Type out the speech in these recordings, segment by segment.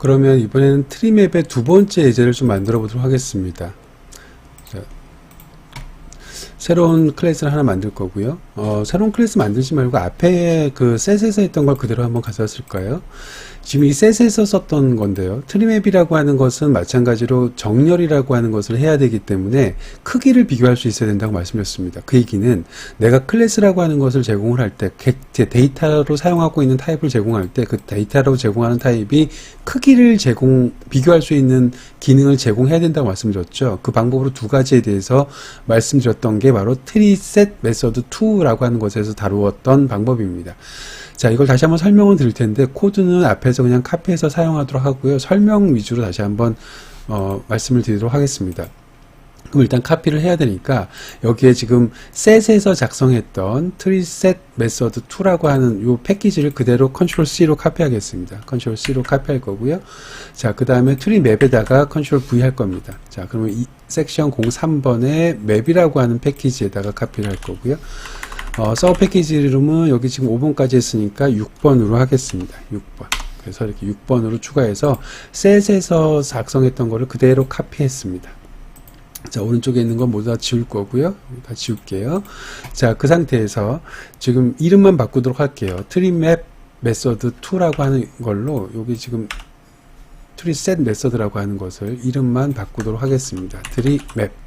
그러면 이번에는 트리맵의 두 번째 예제를 좀 만들어 보도록 하겠습니다. 자, 새로운 클래스를 하나 만들 거고요. 새로운 클래스 만들지 말고 앞에 그 셋에서 했던 걸 그대로 한번 가져왔을까요? 지금 이 셋에서 썼던 건데요. 트리맵이라고 하는 것은 마찬가지로 정렬이라고 하는 것을 해야 되기 때문에 크기를 비교할 수 있어야 된다고 말씀드렸습니다. 그 얘기는 내가 클래스라고 하는 것을 제공을 할 때, 데이터로 사용하고 있는 타입을 제공할 때 그 데이터로 제공하는 타입이 크기를 비교할 수 있는 기능을 제공해야 된다고 말씀드렸죠. 그 방법으로 두 가지에 대해서 말씀드렸던 게 바로 트리셋 메서드 2라고 하는 것에서 다루었던 방법입니다. 자, 이걸 다시 한번 설명을 드릴 텐데 코드는 앞에서 그냥 카피해서 사용하도록 하고요. 설명 위주로 다시 한번 말씀을 드리도록 하겠습니다. 그럼 일단 카피를 해야 되니까 여기에 지금 셋에서 작성했던 트리셋 메서드 2라고 하는 이 패키지를 그대로 컨트롤 C로 카피하겠습니다. 컨트롤 C로 카피할 거고요. 자, 그 다음에 트리맵에다가 컨트롤 V 할 겁니다. 자, 그러면 이 섹션 03번에 맵이라고 하는 패키지에다가 카피를 할 거고요. 서브 패키지 이름은 여기 지금 5번까지 했으니까 6번으로 하겠습니다. 6번. 그래서 이렇게 6번으로 추가해서 셋에서 작성했던 거를 그대로 카피했습니다. 자, 오른쪽에 있는 건 모두 다 지울 거고요. 다 지울게요. 자, 그 상태에서 지금 이름만 바꾸도록 할게요. 트리맵 메서드 2라고 하는 걸로 여기 지금 트리셋 메서드라고 하는 것을 이름만 바꾸도록 하겠습니다. 트리맵.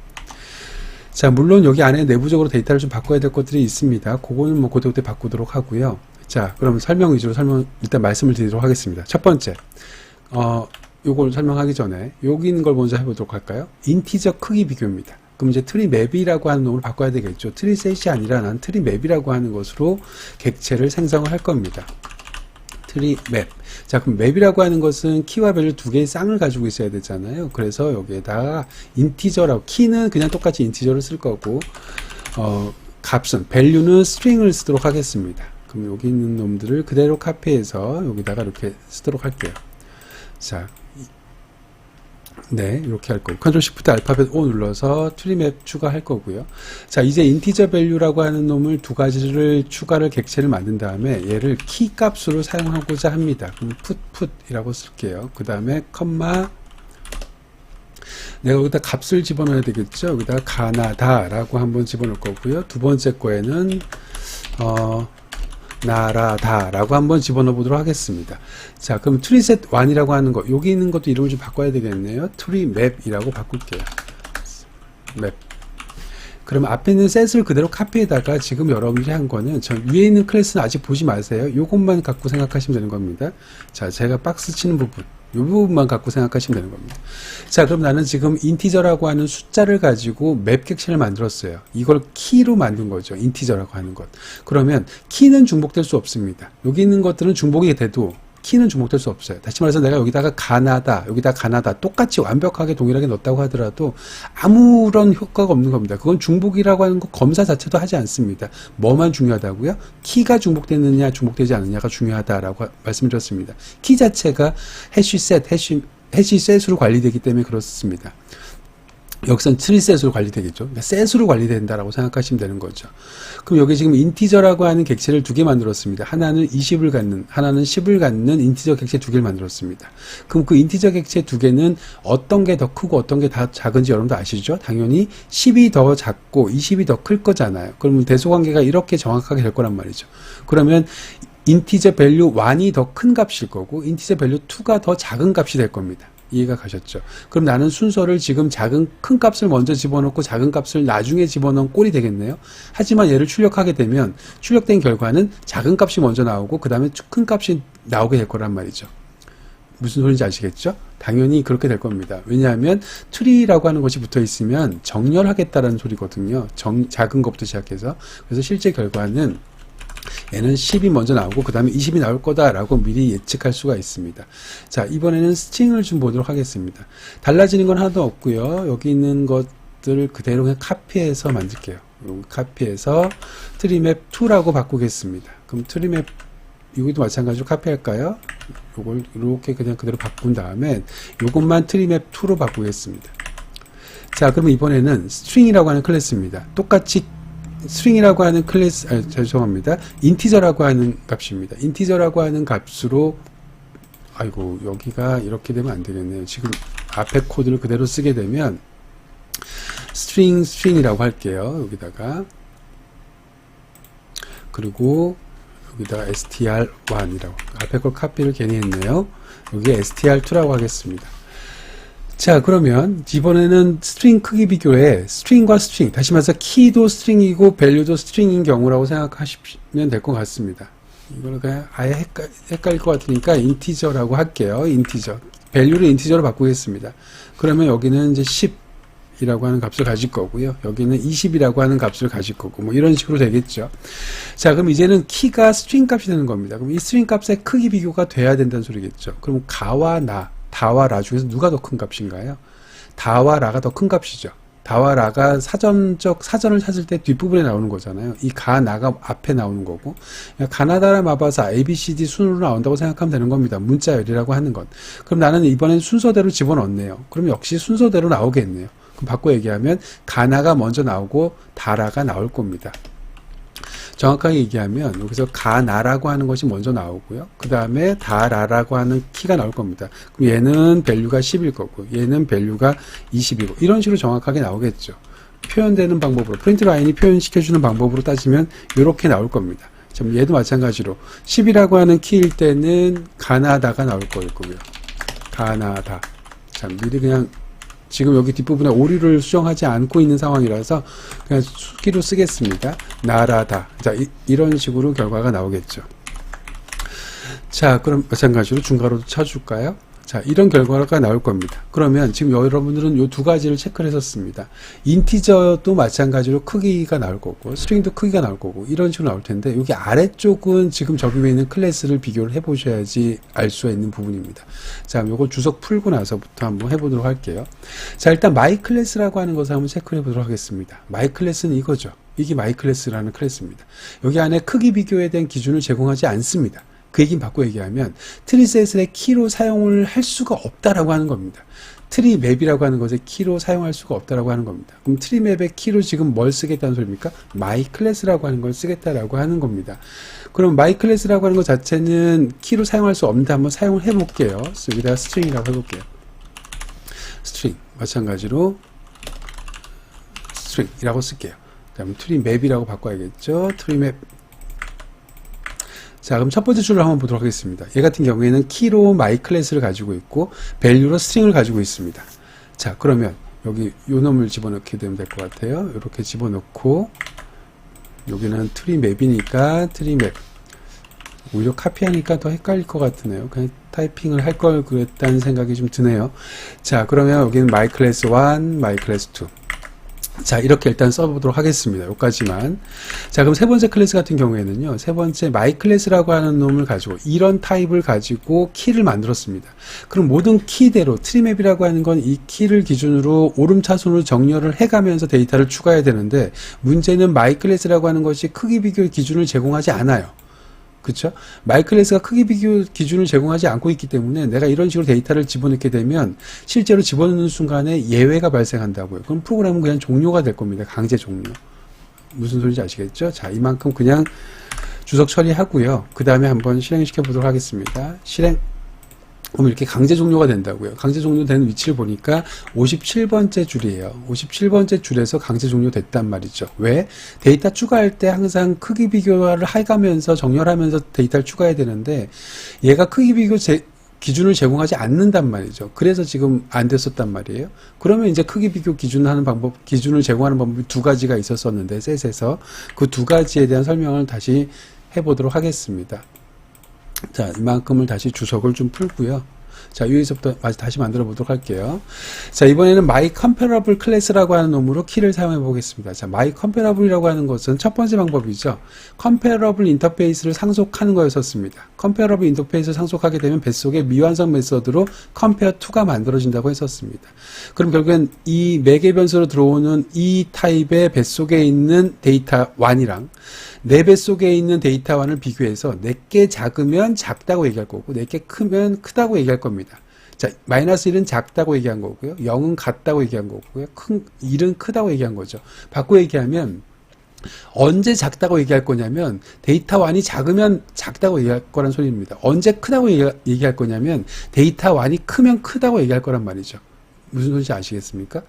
자, 물론 여기 안에 내부적으로 데이터를 좀 바꿔야 될 것들이 있습니다. 그거는 뭐 그때 바꾸도록 하고요. 자, 그럼 설명 위주로 일단 말씀을 드리도록 하겠습니다. 첫 번째, 요걸 설명하기 전에 여기 있는 걸 먼저 해보도록 할까요? 인티저 크기 비교입니다. 그럼 이제 트리맵이라고 하는 놈을 바꿔야 되겠죠. 트리셋이 아니라 난 트리맵이라고 하는 것으로 객체를 생성을 할 겁니다. 트리맵. 자, 그럼 맵이라고 하는 것은 키와 밸류 두 개의 쌍을 가지고 있어야 되잖아요. 그래서 여기에다가 인티저라고, 키는 그냥 똑같이 인티저를 쓸 거고, 값은, 밸류는 스트링을 쓰도록 하겠습니다. 그럼 여기 있는 놈들을 그대로 카피해서 여기다가 이렇게 쓰도록 할게요. 자, 네, 이렇게 할 거고, 컨트롤 시프트 알파벳 O 눌러서 트리맵 추가할 거고요. 자, 이제 인티저 밸류라고 하는 놈을 두 가지를 추가를 객체를 만든 다음에 얘를 키 값으로 사용하고자 합니다. 그럼 put이라고 쓸게요. 그 다음에 컴마, 내가 여기다 값을 집어넣어야 되겠죠. 여기다가 가나다라고 한번 집어넣을 거고요. 두 번째 거에는 나라다라고 한번 집어넣어 보도록 하겠습니다. 자, 그럼 트리셋 1이라고 하는 거, 여기 있는 것도 이름을 좀 바꿔야 되겠네요. 트리맵이라고 바꿀게요. 맵. 그럼 앞에 있는 셋을 그대로 카피에다가 지금 여러분들이 한 거는 저 위에 있는 클래스는 아직 보지 마세요. 요것만 갖고 생각하시면 되는 겁니다. 자, 제가 박스 치는 부분, 이 부분만 갖고 생각하시면 되는 겁니다. 자, 그럼 나는 지금 인티저라고 하는 숫자를 가지고 맵 객체를 만들었어요. 이걸 키로 만든 거죠. 인티저라고 하는 것. 그러면 키는 중복될 수 없습니다. 여기 있는 것들은 중복이 돼도 키는 중복될 수 없어요. 다시 말해서 내가 여기다가 여기다 가나다 똑같이 완벽하게 동일하게 넣었다고 하더라도 아무런 효과가 없는 겁니다. 그건 중복이라고 하는 거 검사 자체도 하지 않습니다. 뭐만 중요하다고요? 키가 중복되느냐 중복되지 않느냐가 중요하다라고 말씀드렸습니다. 키 자체가 해시셋으로 관리되기 때문에 그렇습니다. 여기선 트리셋으로 관리되겠죠. 그러니까 셋으로 관리된다라고 생각하시면 되는 거죠. 그럼 여기 지금 인티저라고 하는 객체를 두 개 만들었습니다. 하나는 20을 갖는, 하나는 10을 갖는 인티저 객체 두 개를 만들었습니다. 그럼 그 인티저 객체 두 개는 어떤 게 더 크고 어떤 게 다 작은지 여러분도 아시죠? 당연히 10이 더 작고 20이 더 클 거잖아요. 그러면 대소관계가 이렇게 정확하게 될 거란 말이죠. 그러면 인티저 밸류 1이 더 큰 값일 거고 인티저 밸류 2가 더 작은 값이 될 겁니다. 이해가 가셨죠? 그럼 나는 순서를 지금 큰 값을 먼저 집어넣고 작은 값을 나중에 집어넣은 꼴이 되겠네요. 하지만 얘를 출력하게 되면 출력된 결과는 작은 값이 먼저 나오고 그 다음에 큰 값이 나오게 될 거란 말이죠. 무슨 소리인지 아시겠죠? 당연히 그렇게 될 겁니다. 왜냐하면 트리라고 하는 것이 붙어 있으면 정렬하겠다라는 소리거든요. 작은 것부터 시작해서. 그래서 실제 결과는 얘는 10이 먼저 나오고 그 다음에 20이 나올 거다라고 미리 예측할 수가 있습니다. 자, 이번에는 스트링을 좀 보도록 하겠습니다. 달라지는 건 하나도 없고요. 여기 있는 것들을 그대로 그냥 카피해서 만들게요. 카피해서 트리맵 2라고 바꾸겠습니다. 그럼 트리맵 여기도 마찬가지로 카피할까요? 요걸 이렇게 그냥 그대로 바꾼 다음에 요것만 트리맵 2로 바꾸겠습니다. 자, 그러면 이번에는 스트링이라고 하는 클래스입니다. 똑같이 스트링이라고 하는 클래스, 죄송합니다. 인티저라고 하는 값입니다. 인티저라고 하는 값으로 아이고, 여기가 이렇게 되면 안 되겠네요. 지금 앞에 코드를 그대로 쓰게 되면 스트링이라고 할게요. 여기다가. 그리고 여기다가 str1이라고. 앞에 걸 카피를 괜히 했네요. 여기에 str2라고 하겠습니다. 자, 그러면 이번에는 스트링 크기 비교에 스트링과 스트링, 다시 말해서 키도 스트링이고 밸류도 스트링인 경우라고 생각하시면 될 것 같습니다. 이걸 그냥 아예 헷갈릴 것 같으니까 인티저라고 할게요. 인티저. 밸류를 인티저로 바꾸겠습니다. 그러면 여기는 이제 10이라고 하는 값을 가질 거고요. 여기는 20이라고 하는 값을 가질 거고, 뭐 이런 식으로 되겠죠. 자, 그럼 이제는 키가 스트링 값이 되는 겁니다. 그럼 이 스트링 값의 크기 비교가 돼야 된다는 소리겠죠. 그럼 가와 나, 다와 라 중에서 누가 더 큰 값인가요? 다와 라가 더 큰 값이죠. 다와 라가 사전을 찾을 때 뒷부분에 나오는 거잖아요. 이 가, 나가 앞에 나오는 거고, 가나다라 마바사 ABCD 순으로 나온다고 생각하면 되는 겁니다. 문자열이라고 하는 건. 그럼 나는 이번엔 순서대로 집어넣네요. 그럼 역시 순서대로 나오겠네요. 그럼 바꿔 얘기하면 가나가 먼저 나오고 다라가 나올 겁니다. 정확하게 얘기하면 여기서 가나라고 하는 것이 먼저 나오고요. 그 다음에 다라라고 하는 키가 나올 겁니다. 그럼 얘는 밸류가 10일 거고 얘는 밸류가 20이고 이런 식으로 정확하게 나오겠죠. 표현되는 방법으로 프린트 라인이 표현시켜주는 방법으로 따지면 이렇게 나올 겁니다. 얘도 마찬가지로 10이라고 하는 키일 때는 가나다가 나올 거고요. 가나다. 자, 미리 그냥 지금 여기 뒷부분에 오류를 수정하지 않고 있는 상황이라서 그냥 수기로 쓰겠습니다. 나라다. 자, 이런 식으로 결과가 나오겠죠. 자, 그럼 마찬가지로 중괄호도 쳐줄까요? 자, 이런 결과가 나올 겁니다. 그러면 지금 여러분들은 이 두 가지를 체크를 했었습니다. 인티저도 마찬가지로 크기가 나올 거고, 스트링도 크기가 나올 거고, 이런 식으로 나올 텐데, 여기 아래쪽은 지금 적용해 있는 클래스를 비교를 해보셔야지 알 수가 있는 부분입니다. 자, 요거 주석 풀고 나서부터 한번 해보도록 할게요. 자, 일단 마이 클래스라고 하는 것을 한번 체크해 보도록 하겠습니다. 마이 클래스는 이거죠. 이게 마이 클래스라는 클래스입니다. 여기 안에 크기 비교에 대한 기준을 제공하지 않습니다. 그 얘기는 바꿔 얘기하면 트리셋의 키로 사용을 할 수가 없다라고 하는 겁니다. 트리맵이라고 하는 것에 키로 사용할 수가 없다라고 하는 겁니다. 그럼 트리맵의 키로 지금 뭘 쓰겠다는 소리입니까? 마이 클래스라고 하는 걸 쓰겠다라고 하는 겁니다. 그럼 마이 클래스라고 하는 것 자체는 키로 사용할 수 없는데 한번 사용을 해볼게요. 여기다가 스트링이라고 해볼게요. 스트링 마찬가지로 스트링이라고 쓸게요. 그다음 트리맵이라고 바꿔야겠죠. 트리맵. 자, 그럼 첫 번째 줄을 한번 보도록 하겠습니다. 얘 같은 경우에는 키로 마이 클래스를 가지고 있고 밸류로 스트링을 가지고 있습니다. 자, 그러면 여기 요 놈을 집어넣게 되면 될 것 같아요. 이렇게 집어넣고 여기는 트리맵이니까 트리맵. 오히려 카피하니까 더 헷갈릴 것 같으네요. 그냥 타이핑을 할 걸 그랬다는 생각이 좀 드네요. 자, 그러면 여기는 마이 클래스 1, 마이 클래스 2. 자, 이렇게 일단 써보도록 하겠습니다. 여기까지만. 자, 그럼 세 번째 클래스 같은 경우에는요, 세 번째 마이 클래스라고 하는 놈을 가지고, 이런 타입을 가지고 키를 만들었습니다. 그럼 모든 키대로, 트리맵이라고 하는 건 이 키를 기준으로 오름차순으로 정렬을 해가면서 데이터를 추가해야 되는데, 문제는 마이 클래스라고 하는 것이 크기 비교 기준을 제공하지 않아요. 그쵸? 마이 클래스가 크기 비교 기준을 제공하지 않고 있기 때문에 내가 이런 식으로 데이터를 집어넣게 되면 실제로 집어넣는 순간에 예외가 발생한다고요. 그럼 프로그램은 그냥 종료가 될 겁니다. 강제 종료. 무슨 소리인지 아시겠죠? 자, 이만큼 그냥 주석 처리하고요. 그 다음에 한번 실행시켜 보도록 하겠습니다. 실행. 그럼 이렇게 강제 종료가 된다고요. 강제 종료되는 위치를 보니까 57번째 줄이에요. 57번째 줄에서 강제 종료됐단 말이죠. 왜? 데이터 추가할 때 항상 크기 비교를 해가면서 정렬하면서 데이터를 추가해야 되는데 얘가 크기 비교 기준을 제공하지 않는단 말이죠. 그래서 지금 안 됐었단 말이에요. 그러면 이제 크기 비교 기준을 제공하는 방법이 두 가지가 있었었는데 셋에서 그 두 가지에 대한 설명을 다시 해보도록 하겠습니다. 자, 이만큼을 다시 주석을 좀 풀고요. 자, 여기서부터 다시 만들어 보도록 할게요. 자, 이번에는 my comparable class라고 하는 놈으로 키를 사용해 보겠습니다. 자, my comparable이라고 하는 것은 첫 번째 방법이죠. comparable 인터페이스를 상속하는 거였었습니다. comparable 인터페이스를 상속하게 되면 뱃속에 미완성 메서드로 compare to가 만들어진다고 했었습니다. 그럼 결국엔 이 매개 변수로 들어오는 이 타입의 뱃속에 있는 데이터 1이랑 내 뱃속에 있는 데이터 1을 비교해서 내게 작으면 작다고 얘기할 거고 내게 크면 크다고 얘기할 겁니다. 자, 마이너스 1은 작다고 얘기한 거고요. 0은 같다고 얘기한 거고요. 1은 크다고 얘기한 거죠. 바꿔 얘기하면 언제 작다고 얘기할 거냐면 데이터 1이 작으면 작다고 얘기할 거란 소리입니다. 언제 크다고 얘기할 거냐면 데이터 1이 크면 크다고 얘기할 거란 말이죠. 무슨 소리인지 아시겠습니까?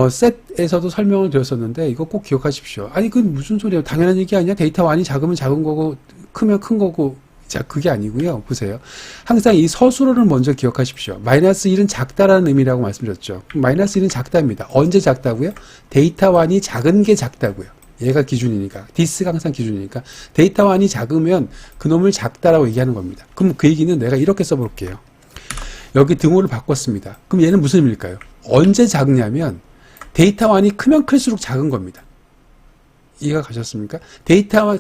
셋에서도 설명을 드렸었는데 이거 꼭 기억하십시오. 아니 그건 무슨 소리예요? 당연한 얘기 아니야? 데이터 1이 작으면 작은 거고 크면 큰 거고. 자, 그게 아니고요. 보세요. 항상 이 서술어를 먼저 기억하십시오. 마이너스 1은 작다라는 의미라고 말씀드렸죠. 마이너스 1은 작다입니다. 언제 작다고요? 데이터 1이 작은 게 작다고요. 얘가 기준이니까. 디스가 항상 기준이니까. 데이터 1이 작으면 그놈을 작다라고 얘기하는 겁니다. 그럼 그 얘기는 내가 이렇게 써볼게요. 여기 등호를 바꿨습니다. 그럼 얘는 무슨 의미일까요? 언제 작냐면 데이터 1이 크면 클수록 작은 겁니다. 이해가 가셨습니까?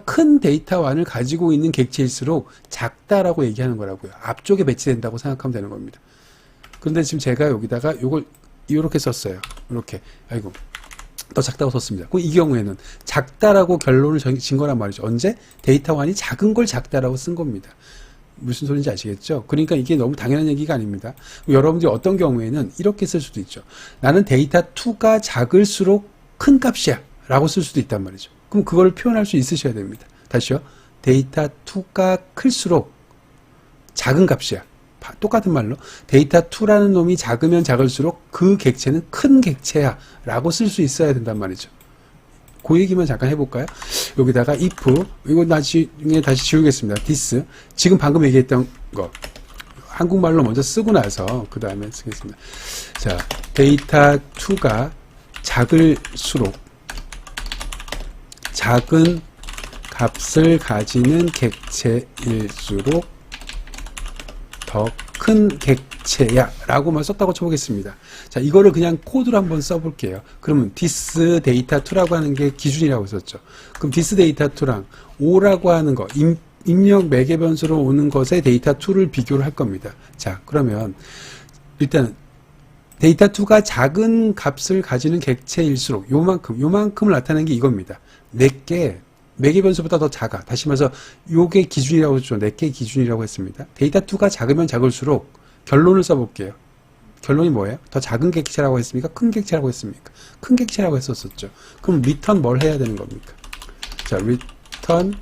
큰 데이터 1을 가지고 있는 객체일수록 작다라고 얘기하는 거라고요. 앞쪽에 배치된다고 생각하면 되는 겁니다. 그런데 지금 제가 여기다가 요걸 이렇게 썼어요. 이렇게. 아이고. 더 작다고 썼습니다. 그럼 이 경우에는 작다라고 결론을 진 거란 말이죠. 언제? 데이터 1이 작은 걸 작다라고 쓴 겁니다. 무슨 소리인지 아시겠죠? 그러니까 이게 너무 당연한 얘기가 아닙니다. 여러분들이 어떤 경우에는 이렇게 쓸 수도 있죠. 나는 데이터 2가 작을수록 큰 값이야 라고 쓸 수도 있단 말이죠. 그럼 그걸 표현할 수 있으셔야 됩니다. 다시요. 데이터 2가 클수록 작은 값이야. 똑같은 말로 데이터 2라는 놈이 작으면 작을수록 그 객체는 큰 객체야 라고 쓸 수 있어야 된단 말이죠. 그 얘기만 잠깐 해볼까요? 여기다가 if, 이거 나중에 다시 지우겠습니다. this, 지금 방금 얘기했던 거 한국말로 먼저 쓰고 나서 그 다음에 쓰겠습니다. 자, 데이터 2가 작을수록 작은 값을 가지는 객체일수록 더 큰 객체야 라고만 썼다고 쳐보겠습니다. 자, 이거를 그냥 코드로 한번 써볼게요. 그러면 this data 2라고 하는 게 기준이라고 썼죠. 그럼 this data 2랑 5라고 하는 거, 입력 매개 변수로 오는 것에 데이터 2를 비교를 할 겁니다. 자, 그러면 일단 데이터 2가 작은 값을 가지는 객체일수록 요만큼을 나타내는 게 이겁니다. 4개 매개 변수보다 더 작아. 다시 말해서 요게 기준이라고 했죠. 4개 기준이라고 했습니다. 데이터 2가 작으면 작을수록 결론을 써볼게요. 결론이 뭐예요? 더 작은 객체라고 했습니까? 큰 객체라고 했습니까? 큰 객체라고 했었죠. 그럼 return 뭘 해야 되는 겁니까? 자, return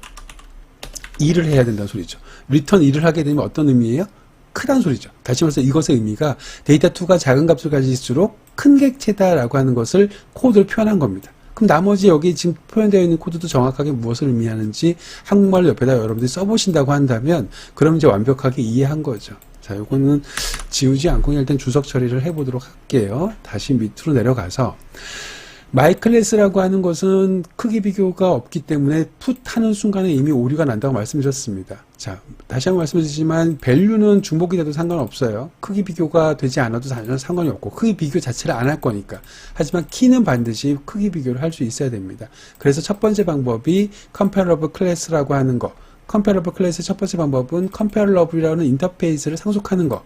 2를 해야 된다는 소리죠. return 2를 하게 되면 어떤 의미예요? 크다는 소리죠. 다시 말해서 이것의 의미가 데이터 2가 작은 값을 가질수록 큰 객체다라고 하는 것을 코드를 표현한 겁니다. 그럼 나머지 여기 지금 표현되어 있는 코드도 정확하게 무엇을 의미하는지 한국말로 옆에다 여러분들이 써보신다고 한다면 그럼 이제 완벽하게 이해한 거죠. 자, 요거는 지우지 않고 일단 주석 처리를 해보도록 할게요. 다시 밑으로 내려가서 마이클래스라고 하는 것은 크기 비교가 없기 때문에 풋 하는 순간에 이미 오류가 난다고 말씀드렸습니다. 자, 다시 한번 말씀드리지만 value는 중복이 돼도 상관없어요. 크기 비교가 되지 않아도 상관이 없고 크기 비교 자체를 안 할 거니까. 하지만 키는 반드시 크기 비교를 할 수 있어야 됩니다. 그래서 첫 번째 방법이 comparable class라고 하는 거. comparable class의 첫 번째 방법은 comparable이라는 인터페이스를 상속하는 거.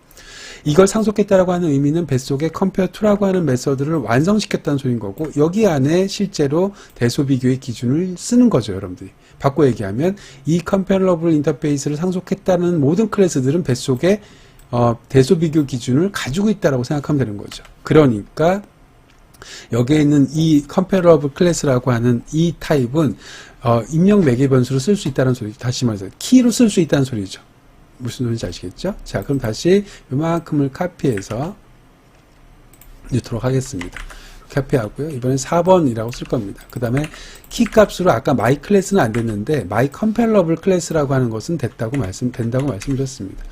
이걸 상속했다라고 하는 의미는 뱃속에 compare to라고 하는 메서드를 완성시켰다는 소린 거고 여기 안에 실제로 대소비교의 기준을 쓰는 거죠, 여러분들이. 바꿔 얘기하면 이 comparable 인터페이스를 상속했다는 모든 클래스들은 뱃속에 대소비교 기준을 가지고 있다라고 생각하면 되는 거죠. 그러니까 여기에 있는 이 comparable class라고 하는 이 타입은 입력 매개 변수로 쓸 수 있다는 소리. 다시 말해서 키로 쓸 수 있다는 소리죠. 무슨 소리인지 아시겠죠? 자, 그럼 다시 요만큼을 카피해서 넣도록 하겠습니다. 카피하고요. 이번엔 4번이라고 쓸 겁니다. 그 다음에 키 값으로 아까 my 클래스는 안 됐는데 my comparable 클래스라고 하는 것은 된다고 말씀드렸습니다.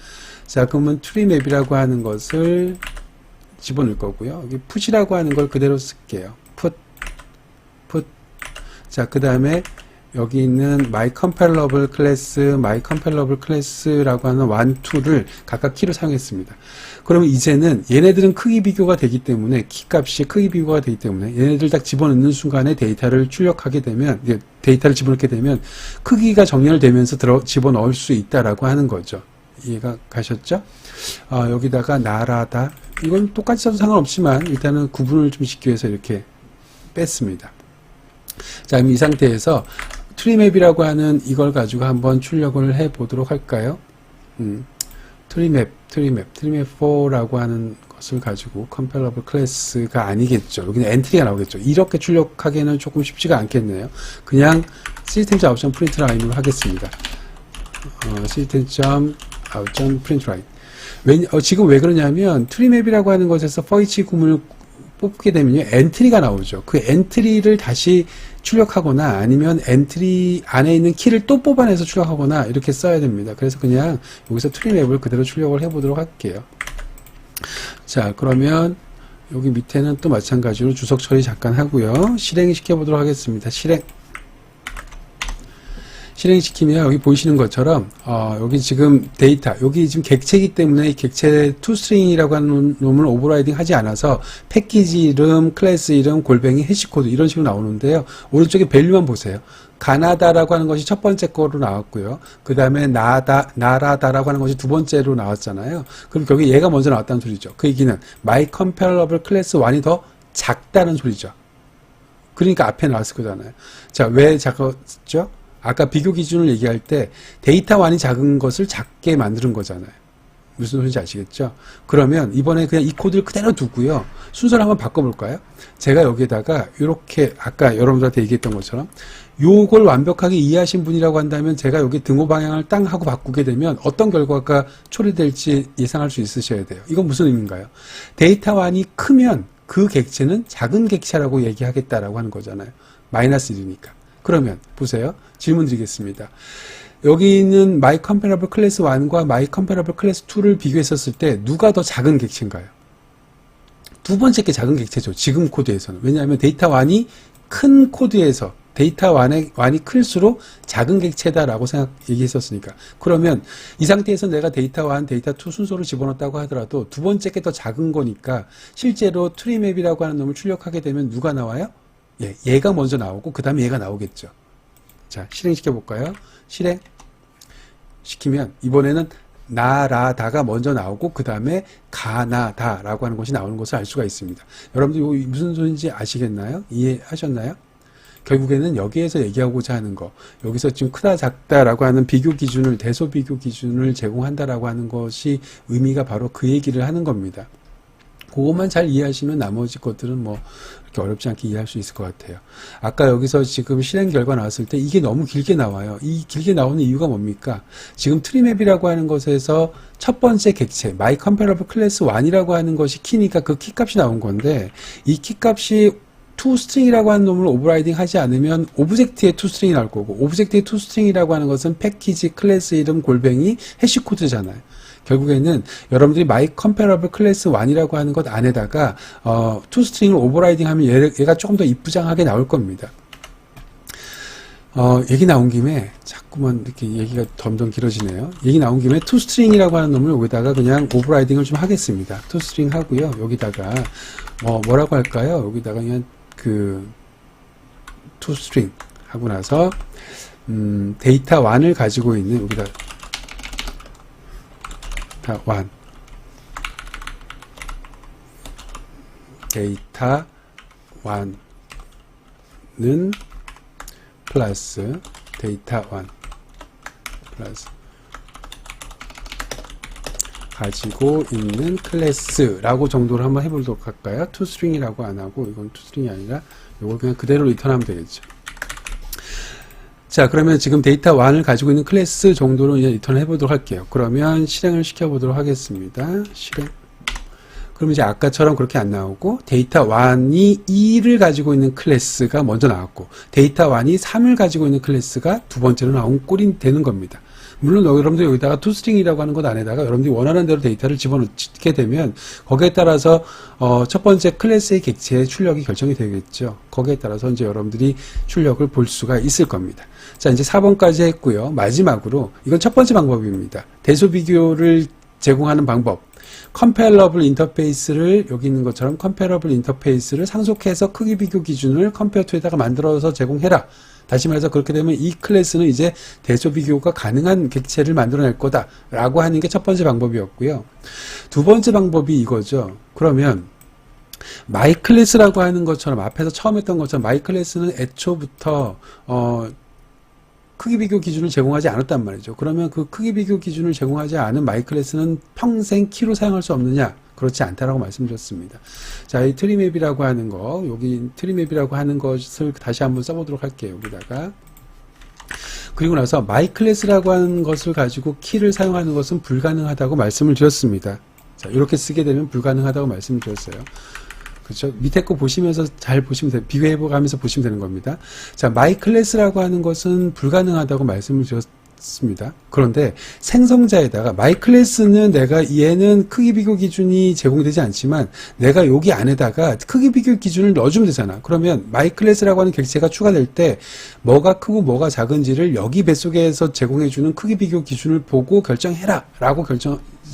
자, 그러면 트리맵이라고 하는 것을 집어넣을 거고요. 여기 put이라고 하는 걸 그대로 쓸게요. put. 자, 그 다음에 여기 있는 my comparable class라고 하는 1, 2를 각각 키로 사용했습니다. 그러면 이제는 얘네들은 크기 비교가 되기 때문에 키 값이 크기 비교가 되기 때문에 얘네들 딱 집어넣는 순간에 데이터를 출력하게 되면 데이터를 집어넣게 되면 크기가 정렬되면서 집어넣을 수 있다라고 하는 거죠. 이해가 가셨죠? 여기다가 나라다 이건 똑같이 써도 상관없지만 일단은 구분을 좀 짓기 위해서 이렇게 뺐습니다. 자, 그럼 이 상태에서 트리맵이라고 하는 이걸 가지고 한번 출력을 해 보도록 할까요? 트리맵4라고 하는 것을 가지고 comparable class가 아니겠죠. 여기는 엔트리가 나오겠죠. 이렇게 출력하기에는 조금 쉽지가 않겠네요. 그냥 system.out.println으로 하겠습니다. system.out.println. 지금 왜 그러냐면 트리맵이라고 하는 것에서 for each 구문을 뽑게 되면요, 엔트리가 나오죠. 그 엔트리를 다시 출력하거나 아니면 엔트리 안에 있는 키를 또 뽑아내서 출력하거나 이렇게 써야 됩니다. 그래서 그냥 여기서 트리맵을 그대로 출력을 해보도록 할게요. 자, 그러면 여기 밑에는 또 마찬가지로 주석 처리 잠깐 하고요. 실행시켜 보도록 하겠습니다. 실행시키면 여기 보이시는 것처럼 여기 지금 데이터, 여기 지금 객체이기 때문에 이 객체 toString이라고 하는 놈을 오버라이딩 하지 않아서 패키지 이름, 클래스 이름, 골뱅이, 해시코드 이런 식으로 나오는데요. 오른쪽에 밸류만 보세요. 가나다라고 하는 것이 첫 번째 거로 나왔고요. 그 다음에 나라다라고 하는 것이 두 번째로 나왔잖아요. 그럼 여기 얘가 먼저 나왔다는 소리죠. 그 얘기는 my comparable class 1이 더 작다는 소리죠. 그러니까 앞에 나왔을 거잖아요. 자, 왜 작았죠? 아까 비교 기준을 얘기할 때 데이터 1이 작은 것을 작게 만드는 거잖아요. 무슨 소리인지 아시겠죠? 그러면 이번에 그냥 이 코드를 그대로 두고요. 순서를 한번 바꿔볼까요? 제가 여기에다가 이렇게 아까 여러분들한테 얘기했던 것처럼 요걸 완벽하게 이해하신 분이라고 한다면 제가 여기 등호 방향을 땅 하고 바꾸게 되면 어떤 결과가 초래될지 예상할 수 있으셔야 돼요. 이건 무슨 의미인가요? 데이터 1이 크면 그 객체는 작은 객체라고 얘기하겠다라고 하는 거잖아요. 마이너스 1이니까. 그러면 보세요. 질문 드리겠습니다. 여기 있는 my comparable class 1과 my comparable class 2를 비교했었을 때 누가 더 작은 객체인가요? 두 번째 게 작은 객체죠. 지금 코드에서는. 왜냐하면 데이터 1이 큰 코드에서 데이터 1이 클수록 작은 객체다라고 얘기했었으니까. 그러면 이 상태에서 내가 데이터 1, 데이터 2 순서를 집어넣었다고 하더라도 두 번째 게 더 작은 거니까 실제로 트리맵이라고 하는 놈을 출력하게 되면 누가 나와요? 예, 얘가 먼저 나오고 그 다음에 얘가 나오겠죠. 자, 실행시켜 볼까요? 실행시키면 이번에는 나라다가 먼저 나오고 그 다음에 가나다라고 하는 것이 나오는 것을 알 수가 있습니다. 여러분들 이거 무슨 소리인지 아시겠나요? 이해하셨나요? 결국에는 여기에서 얘기하고자 하는 거, 여기서 지금 크다 작다라고 하는 비교 기준을, 대소 비교 기준을 제공한다라고 하는 것이 의미가 바로 그 얘기를 하는 겁니다. 그것만 잘 이해하시면 나머지 것들은 뭐 이렇게 어렵지 않게 이해할 수 있을 것 같아요. 아까 여기서 지금 실행 결과 나왔을 때 이게 너무 길게 나와요. 이 길게 나오는 이유가 뭡니까? 지금 트리맵이라고 하는 것에서 첫 번째 객체 my comparable class 1이라고 하는 것이 키니까 그 키 값이 나온 건데 이 키 값이 toString이라고 하는 놈을 오버라이딩 하지 않으면 오브젝트의 toString이 나올 거고, 오브젝트의 toString이라고 하는 것은 패키지, 클래스 이름, 골뱅이, 해시코드잖아요. 결국에는 여러분들이 my comparable class 1이라고 하는 것 안에다가 toString을 오버라이딩 하면 얘가 조금 더 이쁘장하게 나올 겁니다. 얘기 나온 김에 자꾸만 이렇게 얘기가 점점 길어지네요. 얘기 나온 김에 toString이라고 하는 놈을 여기다가 그냥 오버라이딩을 좀 하겠습니다. toString 하고요. 여기다가 뭐라고 할까요? 여기다가 그냥 toString 하고 나서 데이터 1을 가지고 있는 여기다 데이터 1는 플러스 데이터 1 플러스 가지고 있는 클래스라고 정도로 한번 해보도록 할까요? toString이라고 안 하고, 이건 toString이 아니라 이걸 그냥 그대로 리턴하면 되겠죠. 자, 그러면 지금 데이터 1을 가지고 있는 클래스 정도로 이제 리턴을 해보도록 할게요. 그러면 실행을 시켜보도록 하겠습니다. 실행. 그럼 이제 아까처럼 그렇게 안 나오고, 데이터 1이 2를 가지고 있는 클래스가 먼저 나왔고, 데이터 1이 3을 가지고 있는 클래스가 두 번째로 나온 꼴이 되는 겁니다. 물론 여러분들 여기다가 toString이라고 하는 것 안에다가 여러분들이 원하는 대로 데이터를 집어넣게 되면 거기에 따라서 첫 번째 클래스의 객체의 출력이 결정이 되겠죠. 거기에 따라서 이제 여러분들이 출력을 볼 수가 있을 겁니다. 자, 이제 4번까지 했고요. 마지막으로 이건 첫 번째 방법입니다. 대소 비교를 제공하는 방법. comparable 인터페이스를 여기 있는 것처럼 comparable 인터페이스를 상속해서 크기 비교 기준을 compare to에다가 만들어서 제공해라. 다시 말해서 그렇게 되면 이 클래스는 이제 대소 비교가 가능한 객체를 만들어낼 거다 라고 하는 게 첫 번째 방법이었고요. 두 번째 방법이 이거죠. 그러면 my class라고 하는 것처럼 앞에서 처음 했던 것처럼 my class는 애초부터 크기 비교 기준을 제공하지 않았단 말이죠. 그러면 그 크기 비교 기준을 제공하지 않은 마이 클래스는 평생 키로 사용할 수 없느냐? 그렇지 않다라고 말씀드렸습니다. 자, 이 트리맵이라고 하는 거, 여기 트리맵이라고 하는 것을 다시 한번 써보도록 할게요. 여기다가. 그리고 나서 마이 클래스라고 하는 것을 가지고 키를 사용하는 것은 불가능하다고 말씀을 드렸습니다. 자, 이렇게 쓰게 되면 불가능하다고 말씀을 드렸어요. 그렇죠? 밑에 거 보시면서 잘 보시면 돼요. 비교해보면서 보시면 되는 겁니다. 자, 마이 클래스라고 하는 것은 불가능하다고 말씀을 드렸습니다. 그런데 생성자에다가 마이 클래스는 내가 얘는 크기 비교 기준이 제공되지 않지만 내가 여기 안에다가 크기 비교 기준을 넣어주면 되잖아. 그러면 마이 클래스라고 하는 객체가 추가될 때 뭐가 크고 뭐가 작은지를 여기 뱃속에서 제공해주는 크기 비교 기준을 보고 결정해라 라고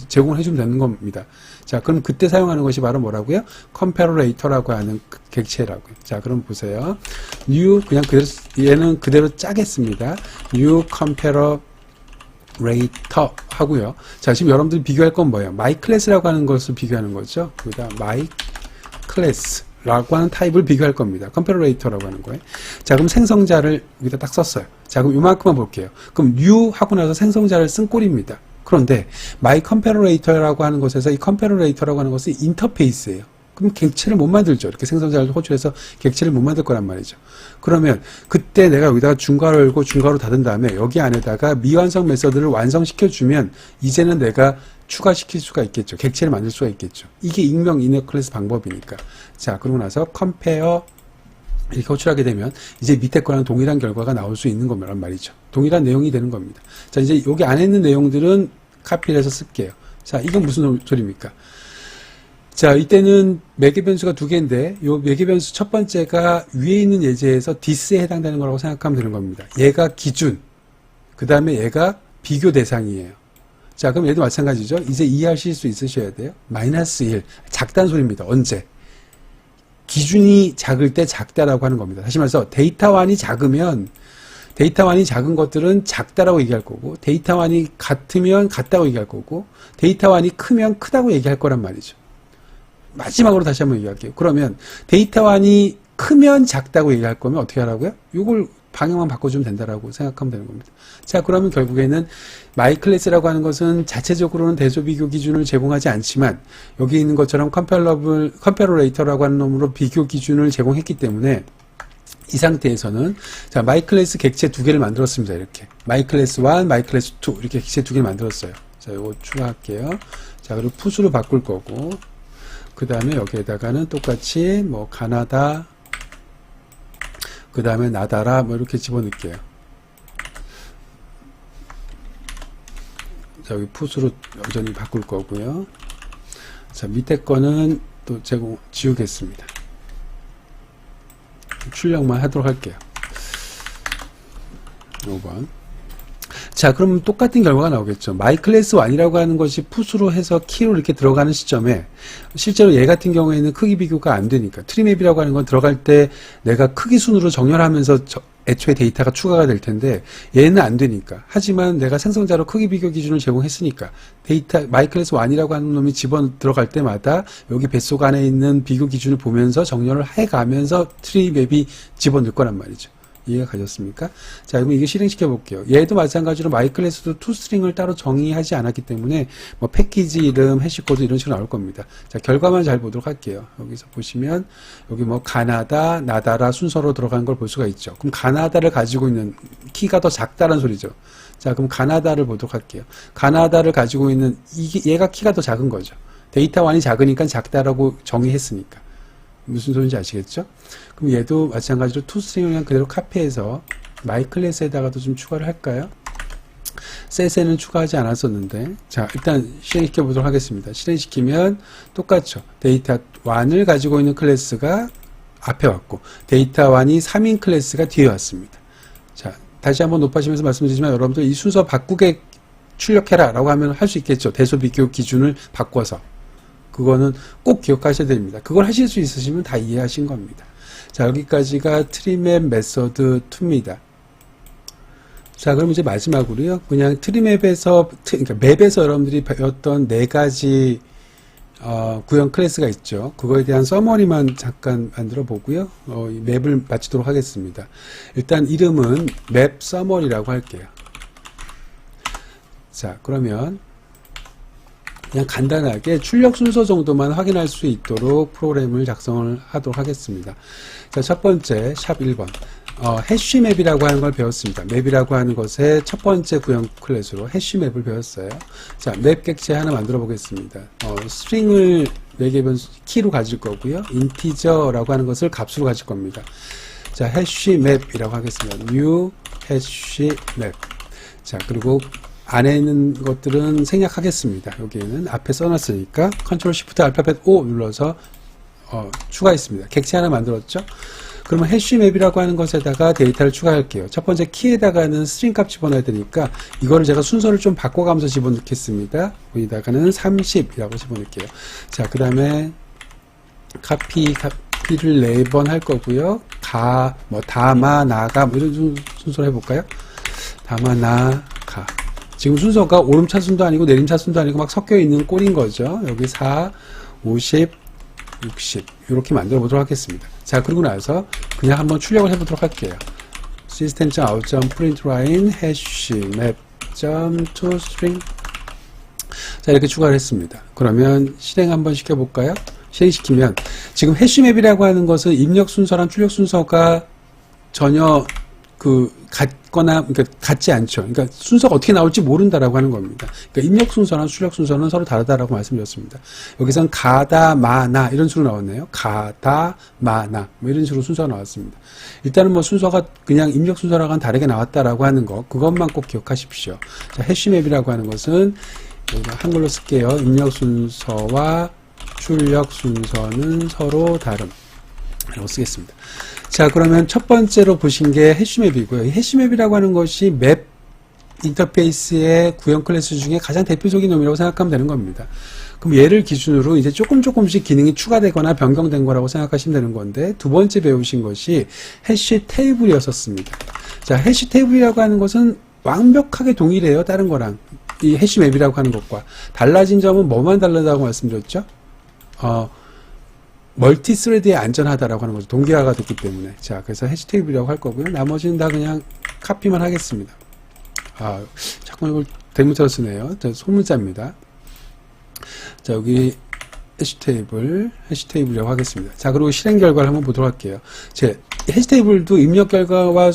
제공을 해주면 되는 겁니다. 자, 그럼 그때 사용하는 것이 바로 뭐라고요? 컴패러레이터라고 하는 객체라고요. 자, 그럼 보세요. new 그냥 그대로 얘는 그대로 짜겠습니다. new comparator 하고요. 자, 지금 여러분들이 비교할 건 뭐예요? my class라고 하는 것을 비교하는 거죠. 여기다 my class라고 하는 타입을 비교할 겁니다. 컴패러레이터라고 하는 거예요. 자, 그럼 생성자를 여기다 딱 썼어요. 자, 그럼 요만큼만 볼게요. 그럼 new 하고 나서 생성자를 쓴 꼴입니다. 그런데 my comparator라고 하는 것에서 이 comparator라고 하는 것은 인터페이스예요. 그럼 객체를 못 만들죠. 이렇게 생성자를 호출해서 객체를 못 만들 거란 말이죠. 그러면 그때 내가 여기다가 중괄호 열고 중괄호 닫은 다음에 여기 안에다가 미완성 메서드를 완성시켜주면 이제는 내가 추가시킬 수가 있겠죠. 객체를 만들 수가 있겠죠. 이게 익명 이너 클래스 방법이니까. 자, 그러고 나서 compare 이렇게 호출하게 되면 이제 밑에 거랑 동일한 결과가 나올 수 있는 거란 말이죠. 동일한 내용이 되는 겁니다. 자, 이제 여기 안에 있는 내용들은 카피를 해서 쓸게요. 자, 이건 무슨 소리입니까? 자, 이때는 매개 변수가 두 개인데 요 매개 변수 첫 번째가 위에 있는 예제에서 this에 해당되는 거라고 생각하면 되는 겁니다. 얘가 기준, 그 다음에 얘가 비교 대상이에요. 자, 그럼 얘도 마찬가지죠. 이제 이해하실 수 있으셔야 돼요. 마이너스 1, 작다는 소리입니다. 언제? 기준이 작을 때 작다라고 하는 겁니다. 다시 말해서 데이터1이 작으면 데이터1이 작은 것들은 작다라고 얘기할 거고 데이터1이 같으면 같다고 얘기할 거고 데이터1이 크면 크다고 얘기할 거란 말이죠. 마지막으로 다시 한번 얘기할게요. 그러면 데이터1이 크면 작다고 얘기할 거면 어떻게 하라고요? 이걸 방향만 바꿔주면 된다라고 생각하면 되는 겁니다. 자, 그러면 결국에는 마이 클래스라고 하는 것은 자체적으로는 대소 비교 기준을 제공하지 않지만 여기 있는 것처럼 컴패러레이터라고 하는 놈으로 비교 기준을 제공했기 때문에 이 상태에서는 자, 마이 클래스 객체 두 개를 만들었습니다. 이렇게 마이 클래스 1, 마이 클래스 2 이렇게 객체 두 개를 만들었어요. 자, 이거 추가할게요. 자, 그리고 푸스로 바꿀 거고 그 다음에 여기에다가는 똑같이 뭐 가나다 그 다음에 나다라 뭐 이렇게 집어넣을게요. 자, 여기 푸스로 여전히 바꿀 거고요. 자, 밑에 거는 또 지우겠습니다. 출력만 하도록 할게요. 5번. 자, 그럼 똑같은 결과가 나오겠죠. 마이 클래스 1이라고 하는 것이 푸스로 해서 키로 이렇게 들어가는 시점에 실제로 얘 같은 경우에는 크기 비교가 안 되니까 트리맵이라고 하는 건 들어갈 때 내가 크기 순으로 정렬하면서 애초에 데이터가 추가가 될 텐데 얘는 안 되니까. 하지만 내가 생성자로 크기 비교 기준을 제공했으니까 데이터 마이 클래스 1이라고 하는 놈이 집어 들어갈 때마다 여기 뱃속 안에 있는 비교 기준을 보면서 정렬을 해가면서 트리맵이 집어넣을 거란 말이죠. 이해가 가셨습니까? 자, 그럼 이게 실행시켜 볼게요. 얘도 마찬가지로 마이 클래스도 투스트링을 따로 정의하지 않았기 때문에 뭐 패키지 이름, 해시코드 이런 식으로 나올 겁니다. 자, 결과만 잘 보도록 할게요. 여기서 보시면 여기 뭐 가나다, 나다라 순서로 들어간 걸 볼 수가 있죠. 그럼 가나다를 가지고 있는 키가 더 작다는 소리죠. 자, 그럼 가나다를 보도록 할게요. 가나다를 가지고 있는 얘가 키가 더 작은 거죠. 데이터 1이 작으니까 작다라고 정의했으니까. 무슨 소리인지 아시겠죠? 그럼 얘도 마찬가지로 투스트링을 그냥 그대로 카피해서 마이 클래스에다가도 좀 추가를 할까요? 셋에는 추가하지 않았었는데 자, 일단 실행시켜 보도록 하겠습니다. 실행시키면 똑같죠. 데이터 1을 가지고 있는 클래스가 앞에 왔고 데이터 1이 3인 클래스가 뒤에 왔습니다. 자, 다시 한번 높아지면서 말씀드리지만 여러분들 이 순서 바꾸게 출력해라 라고 하면 할 수 있겠죠. 대소 비교 기준을 바꿔서. 그거는 꼭 기억하셔야 됩니다. 그걸 하실 수 있으시면 다 이해하신 겁니다. 자, 여기까지가 트리맵 메서드 2입니다. 자, 그럼 이제 마지막으로요. 그냥 트리맵에서, 그러니까 맵에서 여러분들이 배웠던 네 가지 구형 클래스가 있죠. 그거에 대한 서머리만 잠깐 만들어 보고요. 이 맵을 마치도록 하겠습니다. 일단 이름은 맵 서머리라고 할게요. 자, 그러면 그냥 간단하게 출력 순서 정도만 확인할 수 있도록 프로그램을 작성을 하도록 하겠습니다. 자, 첫 번째 샵 1번 해쉬 맵이라고 하는 걸 배웠습니다. 맵이라고 하는 것의 첫 번째 구형 클래스로 해쉬 맵을 배웠어요. 자, 맵 객체 하나 만들어 보겠습니다. 스트링을 4개 변수 키로 가질 거고요. 인티저라고 하는 것을 값으로 가질 겁니다. 자, 해쉬 맵이라고 하겠습니다. new 해쉬 맵. 자, 그리고 안에 있는 것들은 생략하겠습니다. 여기에는 앞에 써놨으니까 컨트롤 시프트 알파벳 O 눌러서 추가했습니다. 객체 하나 만들었죠. 그러면 해쉬맵이라고 하는 것에다가 데이터를 추가할게요. 첫 번째 키에다가는 스트링 값 집어넣어야 되니까 이거를 제가 순서를 좀 바꿔가면서 집어넣겠습니다. 여기다가는 30이라고 집어넣을게요. 자, 그 다음에 카피를 4번 할 거고요. 다마, 나가 이런 순서로 해볼까요? 다마, 나, 가. 지금 순서가 오름차순도 아니고 내림차순도 아니고 막 섞여 있는 꼴인 거죠. 여기 4, 50, 60 이렇게 만들어 보도록 하겠습니다. 자, 그리고 나서 그냥 한번 출력을 해보도록 할게요. system.out.println hashmap.toString 자, 이렇게 추가를 했습니다. 그러면 실행 한번 시켜볼까요? 실행시키면 지금 해쉬맵이라고 하는 것은 입력 순서랑 출력 순서가 전혀 그러니까 같지 않죠. 그러니까 순서가 어떻게 나올지 모른다라고 하는 겁니다. 그러니까 입력 순서랑 출력 순서는 서로 다르다라고 말씀드렸습니다. 여기선 가다, 마나 이런 식으로 나왔네요. 가다, 마나 뭐 이런 식으로 순서가 나왔습니다. 일단은 뭐 순서가 그냥 입력 순서랑은 다르게 나왔다라고 하는 거 그것만 꼭 기억하십시오. 자, 해쉬맵이라고 하는 것은 한글로 쓸게요. 입력 순서와 출력 순서는 서로 다름 라고 쓰겠습니다. 자, 그러면 첫 번째로 보신 게 해쉬맵이고요. 이 해쉬맵이라고 하는 것이 맵 인터페이스의 구형 클래스 중에 가장 대표적인 놈이라고 생각하면 되는 겁니다. 그럼 얘를 기준으로 이제 조금씩 기능이 추가되거나 변경된 거라고 생각하시면 되는 건데, 두 번째 배우신 것이 해쉬 테이블이었었습니다. 자, 해쉬 테이블이라고 하는 것은 완벽하게 동일해요. 다른 거랑. 이 해쉬맵이라고 하는 것과. 달라진 점은 뭐만 다르다고 말씀드렸죠? 멀티 스레드에 안전하다라고 하는 거죠. 동기화가 됐기 때문에. 자, 그래서 해시 테이블이라고 할 거고요. 나머지는 다 그냥 카피만 하겠습니다. 자꾸 이걸 대문자로 쓰네요. 자, 소문자입니다. 자, 여기 해시 테이블이라고 하겠습니다. 자, 그리고 실행 결과를 한번 보도록 할게요. 해시 테이블도 입력 결과와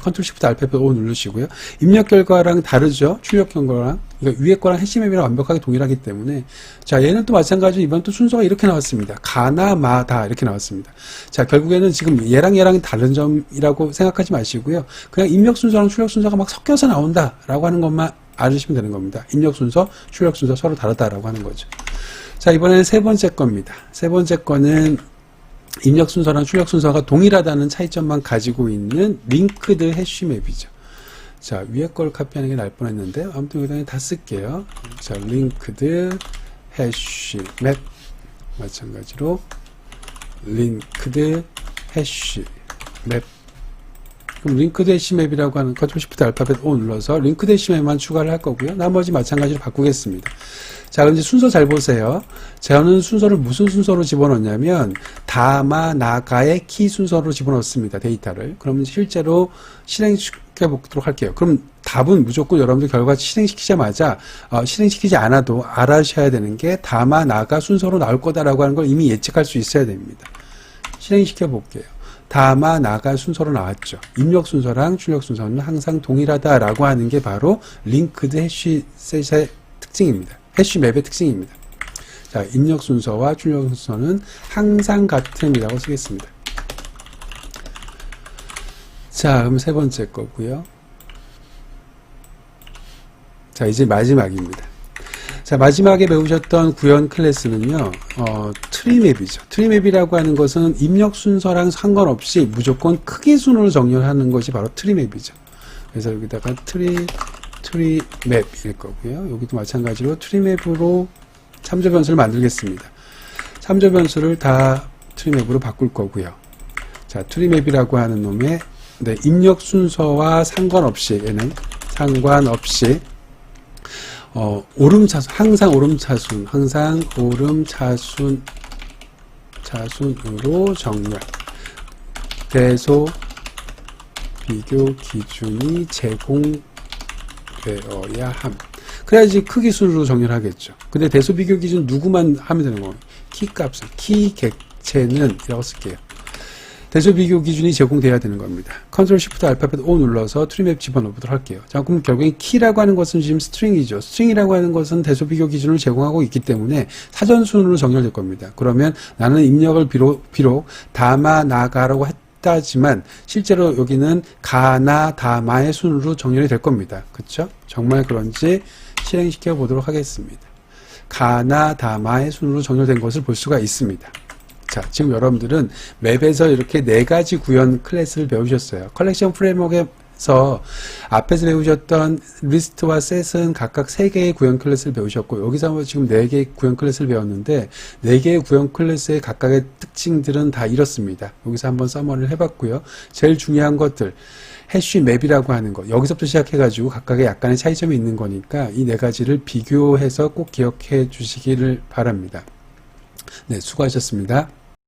컨트롤 시프트 알파벳 O 누르시고요. 입력 결과랑 다르죠? 출력 결과랑. 그러니까 위에 거랑 해시맵이랑 완벽하게 동일하기 때문에. 자, 얘는 또 마찬가지로 이번 또 순서가 이렇게 나왔습니다. 가나, 마다 이렇게 나왔습니다. 자, 결국에는 지금 얘랑 다른 점이라고 생각하지 마시고요. 그냥 입력 순서랑 출력 순서가 막 섞여서 나온다라고 하는 것만 알으시면 되는 겁니다. 입력 순서, 출력 순서 서로 다르다라고 하는 거죠. 자, 이번에는 세 번째 겁니다. 세 번째 거는 입력 순서랑 출력 순서가 동일하다는 차이점만 가지고 있는 링크드 해쉬맵이죠. 자, 위에 걸 카피하는 게 나을 뻔했는데 아무튼 여기다 다 쓸게요. 자, 링크드 해쉬맵 마찬가지로 링크드 해쉬맵. 그럼 링크드 해쉬맵이라고 하는 컨트롤 시프트 알파벳 O 눌러서 링크드 해쉬맵만 추가를 할 거고요. 나머지 마찬가지로 바꾸겠습니다. 자, 그럼 이제 순서 잘 보세요. 저는 순서를 무슨 순서로 집어넣냐면 다마, 나가의 키 순서로 집어넣습니다. 데이터를. 그러면 실제로 실행시켜 보도록 할게요. 그럼 답은 무조건 여러분들 결과 실행시키자마자 실행시키지 않아도 알아셔야 되는 게 다마, 나가 순서로 나올 거다라고 하는 걸 이미 예측할 수 있어야 됩니다. 실행시켜 볼게요. 다마, 나가 순서로 나왔죠. 입력 순서랑 출력 순서는 항상 동일하다라고 하는 게 바로 링크드 해쉬셋의 특징입니다. 해쉬맵의 특징입니다. 자, 입력 순서와 출력 순서는 항상 같음이라고 쓰겠습니다. 자, 그럼 세 번째 거고요. 자, 이제 마지막입니다. 자, 마지막에 배우셨던 구현 클래스는요, 트리맵이죠. 트리맵이라고 하는 것은 입력 순서랑 상관없이 무조건 크기 순으로 정렬하는 것이 바로 트리맵이죠. 그래서 여기다가 트리맵일 거고요. 여기도 마찬가지로 트리맵으로 참조 변수를 만들겠습니다. 참조 변수를 다 트리맵으로 바꿀 거고요. 자, 트리맵이라고 하는 놈의 입력 순서와 상관없이 얘는 상관없이 항상 오름차순으로 정렬. 대소 비교 기준이 제공되어야 함. 그래야지 크기 수로 정렬하겠죠. 근데 대소 비교 기준 누구만 하면 되는 거예요? 키 값을. 키 객체는 이라고 쓸게요. 대소 비교 기준이 제공돼야 되는 겁니다. 컨트롤 시프트 알파벳 O 눌러서 트리맵 집어넣어보도록 할게요. 자, 그럼 결국엔 키라고 하는 것은 지금 스트링이죠. 스트링이라고 하는 것은 대소 비교 기준을 제공하고 있기 때문에 사전순으로 정렬될 겁니다. 그러면 나는 입력을 비록 다마 나가라고 했다지만 실제로 여기는 가나 다마의 순으로 정렬이 될 겁니다. 그렇죠? 정말 그런지 실행시켜 보도록 하겠습니다. 가나 다마의 순으로 정렬된 것을 볼 수가 있습니다. 자, 지금 여러분들은 맵에서 이렇게 4가지 구현 클래스를 배우셨어요. 컬렉션 프레임워크에서 앞에서 배우셨던 리스트와 셋은 각각 3개의 구현 클래스를 배우셨고, 여기서 지금 4개의 구현 클래스를 배웠는데 4개의 구현 클래스의 각각의 특징들은 다 이렇습니다. 여기서 한번 서머리를 해봤고요. 제일 중요한 것들, 해쉬 맵이라고 하는 것, 여기서부터 시작해가지고 각각의 약간의 차이점이 있는 거니까 이 4가지를 비교해서 꼭 기억해 주시기를 바랍니다. 네, 수고하셨습니다.